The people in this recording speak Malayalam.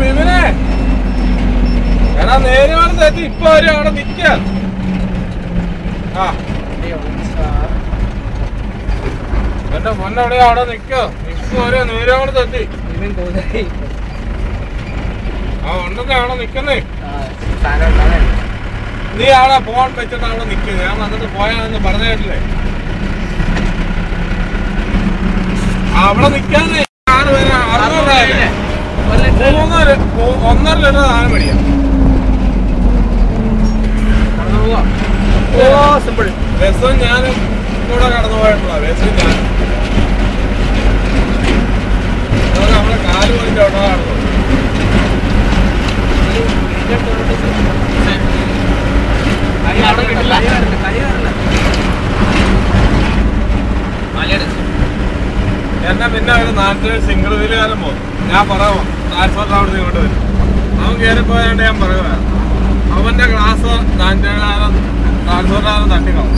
വിമനെ എടാ നേരെ തെറ്റി ഇപ്പൊ വരും അവിടെ നിക്ക. എന്റെ പൊന്നെവിടെയാ അവിടെ നിക്കോ ഇപ്പൊ വരും നേരെ തെറ്റി. ആ ഉണ്ടെന്നേ അവിടെ നിക്കുന്നേ. നീ അവിടെ ഫോൺ വെച്ചിട്ട് അവിടെ നിൽക്കുക. ഞാൻ വന്നിട്ട് പോയാന്ന് പറഞ്ഞ കേട്ടില്ലേ? അവിടെ നിൽക്കാന്നേ. 6 പേര് 600 രൂപ 1.5 ലിറ്റർ സാധനം മേടിക്കാം. ബസ്സും ഞാനും കൂടെ കടന്നു പോയിട്ടുള്ള ബസ്സും ഞാനും നമ്മളെ കാല് പോയിട്ട് അവിടെ കടന്നു. എന്നെ പിന്നെ ഒരു നാട്ടിൽ സിംഗിൾ വീലുകാരൻ പോകും. ഞാൻ പറയാമോ ട്രാൻസ്ഫർ അവിടുന്ന് ഇങ്ങോട്ട് വരും. അവൻ കയറിപ്പോയാണ്ട് ഞാൻ പറയുകയാണ് അവന്റെ ക്ലാസ് 47,000 ട്രാൻസ്ഫറിനാലും തട്ടിക്കളാം.